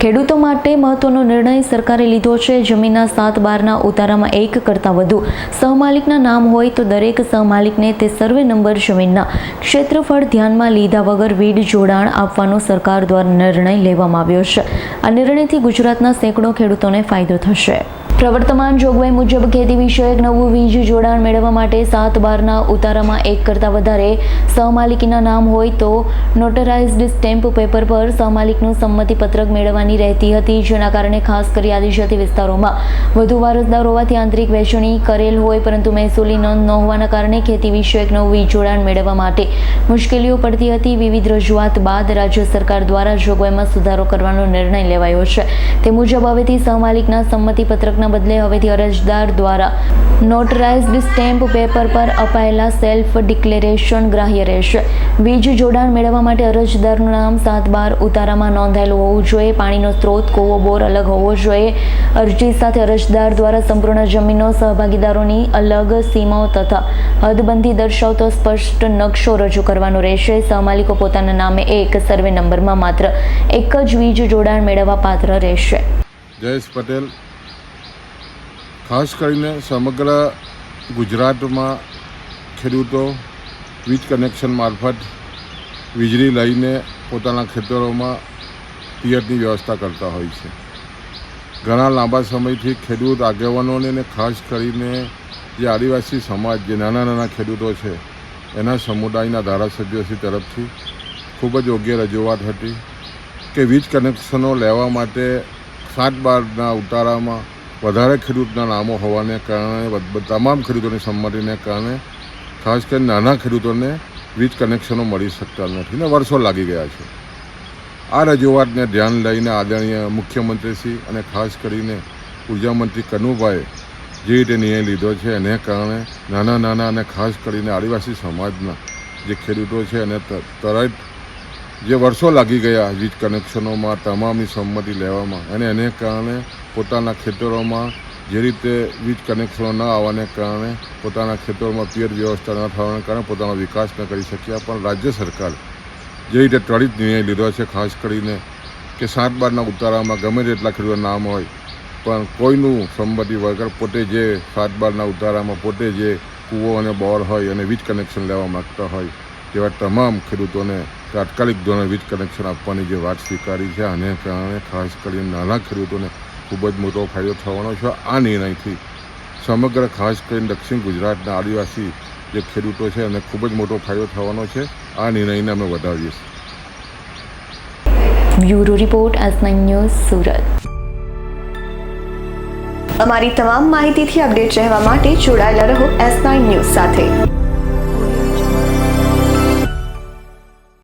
ખેડૂતો માટે મહત્વનો નિર્ણય સરકારે લીધો છે। જમીનના 7/12ના ઉતારામાં એક કરતાં વધુ સહમાલિકના નામ હોય તો દરેક સહમાલિકને તે સર્વે નંબર જમીનના ક્ષેત્રફળ ધ્યાનમાં લીધા વગર વીજ જોડાણ આપવાનો સરકાર દ્વારા નિર્ણય લેવામાં આવ્યો છે। આ નિર્ણયથી ગુજરાતના સેંકડો ખેડૂતોને ફાયદો થશે। પ્રવર્તમાન જોગવાઈ મુજબ ખેતી વિષયક નવું વીજ જોડાણ મેળવવા માટે 7/12ના ઉતારામાં એક કરતાં વધારે સહમાલિકીના નામ હોય તો નોટરાઇઝ્ડ સ્ટેમ્પ પેપર પર સહમાલિકનું સંમતિપત્રક મેળવવાની રહેતી હતી, જેના કારણે ખાસ કરી આદિજાતિ વિસ્તારોમાં વધુ વારસદાર હોવાથી આંતરિક વહેંચણી કરેલ હોય પરંતુ મહેસૂલી નોંધ ન હોવાના કારણે ખેતી વિષયક નવું વીજ જોડાણ મેળવવા માટે મુશ્કેલીઓ પડતી હતી। વિવિધ રજૂઆત બાદ રાજ્ય સરકાર દ્વારા જોગવાઈમાં સુધારો કરવાનો નિર્ણય લેવાયો છે। તે મુજબ હવેથી સહમાલિકના સંમતિપત્રકના બદલે હવેથી અરજદાર દ્વારા નોટરાઇઝ્ડ સ્ટેમ્પ પેપર પર અપાયેલા સેલ્ફ ડિક્લેરેશન ગ્રાહ્ય રહેશે। વીજ જોડાણ મેળવવા માટે અરજદારનું નામ 7/12 ઉતારામાં નોંધાયેલું હોવું જોઈએ। પાણીનો સ્ત્રોત, કૂવો, બોર અલગ હોવો જોઈએ। અરજી સાથે અરજદાર દ્વારા સંપૂર્ણ જમીનો, સહભાગીદારોની અલગ સીમાઓ તથા હદબંધી દર્શાવતો સ્પષ્ટ નકશો રજૂ કરવાનો રહેશે। સહમાલિકો પોતાના નામે એક સર્વે નંબરમાં માત્ર એક જ વીજ જોડાણ મેળવવા પાત્ર રહેશે। જયેશ પટેલ, ખાસ કરીને સમગ્ર ગુજરાતમાં ખેડૂતો વીજ કનેક્શન મારફત વીજળી લઈને પોતાના ખેતરોમાં પિયતની વ્યવસ્થા કરતા હોય છે। ઘણા લાંબા સમયથી ખેડૂત આગેવાનોને ને ખાસ કરીને જે આદિવાસી સમાજ, જે નાના નાના ખેડૂતો છે, એના સમુદાયના ધારાસભ્યોશ્રી તરફથી ખૂબ જ યોગ્ય રજૂઆત હતી કે વીજ કનેક્શનો લેવા માટે 7/12ના ઉતારામાં વધારે ખેડૂતના નામો હોવાને કારણે, તમામ ખેડૂતોની સંમતિને કારણે ખાસ કરીને નાના ખેડૂતોને વીજ કનેક્શનો મળી શકતા નથી ને વર્ષો લાગી ગયા છે। આ રજૂઆતને ધ્યાન લઈને આદરણીય મુખ્યમંત્રીશ્રી અને ખાસ કરીને ઉર્જામંત્રી કનુભાઈએ જે રીતે નિર્ણય લીધો છે એને કારણે નાના અને ખાસ કરીને આદિવાસી સમાજના જે ખેડૂતો છે એને તરત જે વર્ષો લાગી ગયા વીજ કનેક્શનોમાં તમામની સંમતિ લેવામાં, અને એને કારણે પોતાના ખેતરોમાં જે રીતે વીજ કનેક્શનો ન આવવાને કારણે પોતાના ખેતરોમાં પિયત વ્યવસ્થા ન થવાને કારણે પોતાનો વિકાસ ન કરી શક્યા। પણ રાજ્ય સરકાર જે રીતે ત્વરિત નિર્ણય લીધો છે, ખાસ કરીને કે 7/12ના ઉતારામાં ગમે તેટલા ખેડૂતોના નામ હોય પણ કોઈનું સંમતિ વગર પોતે જે 7/12ના ઉતારામાં પોતે જે કૂવો અને બોર હોય અને વીજ કનેક્શન લેવા માગતા હોય તેવા તમામ ખેડૂતોને તાત્કાલિક ધોરણે વીજ કનેક્શન આપવાની જે વાત સ્વીકારી છે, આને કારણે ખાસ કરીને નાના ખેડૂતોને ખૂબ જ મોટો ફાયદો થવાનો છે। આ નિર્ણયથી સમગ્ર ખાસ કરીને દક્ષિણ ગુજરાતના આદિવાસી જે ખેડૂતો છે એને ખૂબ જ મોટો ફાયદો થવાનો છે। આ નિર્ણયને અમે વધાવીએ છીએ। Bureau report, S9 news, Surat. અમારી તમામ માહિતીથી અપડેટ રહેવા માટે જોડાયેલા રહો S9 ન્યૂઝ સાથે।